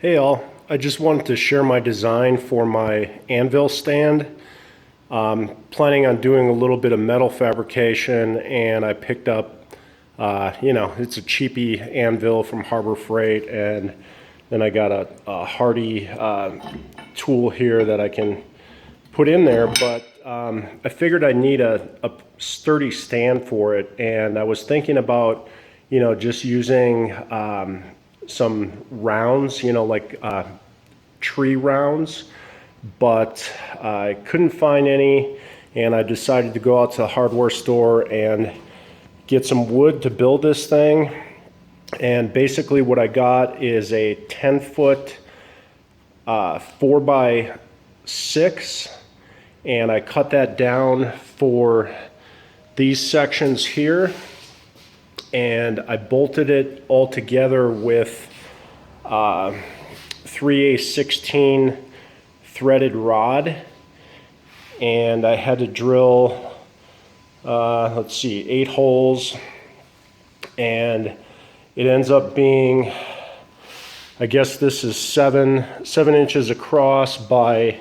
Hey all, I just wanted to share my design for my Anvil stand. Planning on doing a little bit of metal fabrication, and I picked up, it's a cheapy Anvil from Harbor Freight, and then I got a hardy tool here that I can put in there, but I figured I need a sturdy stand for it, and I was thinking about, just using some rounds, like tree rounds, but I couldn't find any, and I decided to go out to the hardware store and get some wood to build this thing. And basically what I got is a 10-foot 4x6, and I cut that down for these sections here, and I bolted it all together with 3/16 threaded rod, and I had to drill 8 holes, and it ends up being, I guess this is 7 inches across by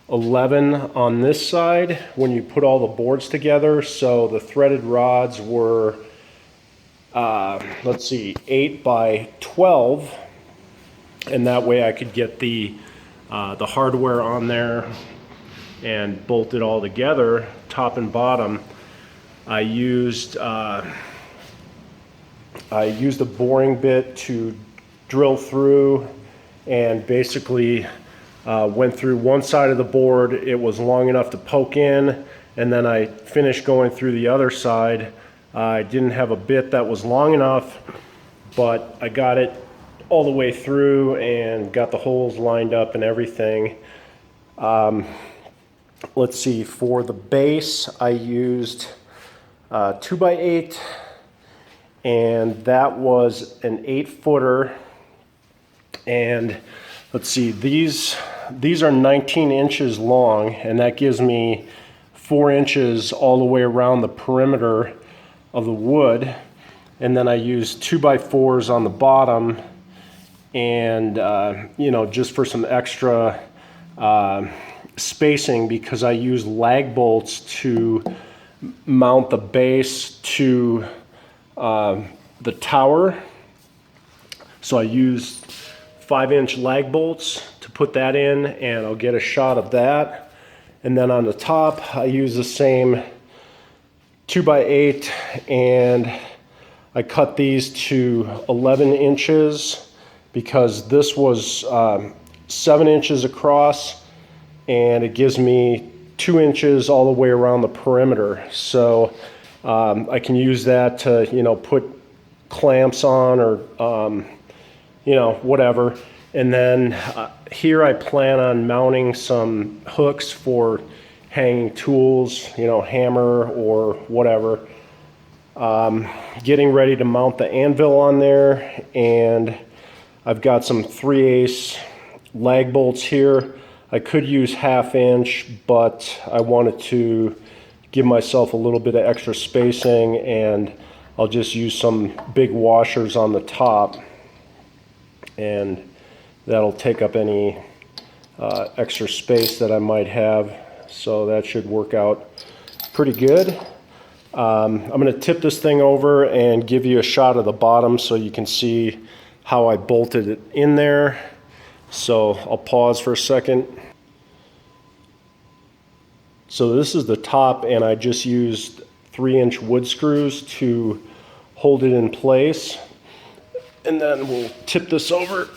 11 on this side when you put all the boards together. So the threaded rods were 8 by 12, and that way I could get the hardware on there and bolt it all together, top and bottom. I used a boring bit to drill through, and basically went through one side of the board. It was long enough to poke in, and then I finished going through the other side. I didn't have a bit that was long enough, but I got it all the way through and got the holes lined up and everything. Let's see, for the base I used 2x8, and that was an 8-footer. And let's see, these are 19 inches long, and that gives me 4 inches all the way around the perimeter of the wood. And then I used 2x4s on the bottom, and just for some extra spacing, because I use lag bolts to mount the base to the tower. So I used 5-inch lag bolts to put that in, and I'll get a shot of that. And then on the top I use the same 2x8, and I cut these to 11 inches because this was 7 inches across, and it gives me 2 inches all the way around the perimeter. So I can use that to put clamps on, or whatever. And then here I plan on mounting some hooks for hanging tools, hammer or whatever. Getting ready to mount the anvil on there, and I've got some 3/8 lag bolts here. I could use 1/2 inch, but I wanted to give myself a little bit of extra spacing, and I'll just use some big washers on the top, and that'll take up any extra space that I might have. So that should work out pretty good. I'm going to tip this thing over and give you a shot of the bottom so you can see how I bolted it in there. So I'll pause for a second. So this is the top, and I just used 3-inch wood screws to hold it in place. And then we'll tip this over.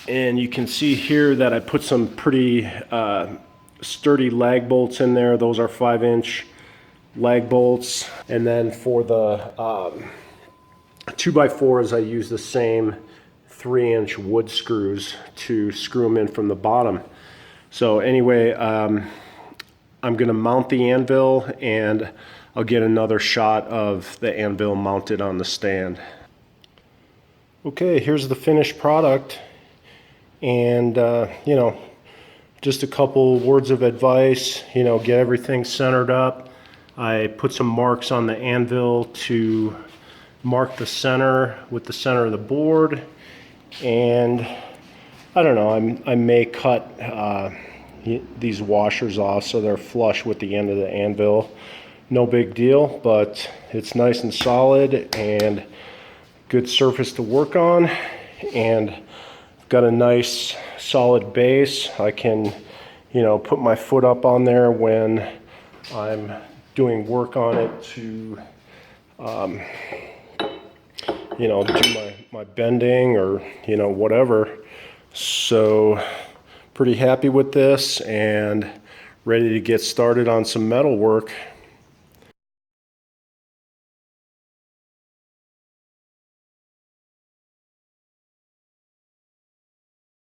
And you can see here that I put some pretty sturdy lag bolts in there. Those are 5-inch lag bolts. And then for the 2x4s, I use the same 3-inch wood screws to screw them in from the bottom. So anyway, I'm going to mount the anvil, and I'll get another shot of the anvil mounted on the stand. Okay, here's the finished product. And just a couple words of advice, get everything centered up. I put some marks on the anvil to mark the center with the center of the board, And I don't know, I may cut these washers off so they're flush with the end of the anvil. No big deal, but it's nice and solid and good surface to work on. And I've got a nice solid base. I can, you know, put my foot up on there when I'm doing work on it to, you know, do my bending or, you know, whatever. So pretty happy with this and ready to get started on some metal work.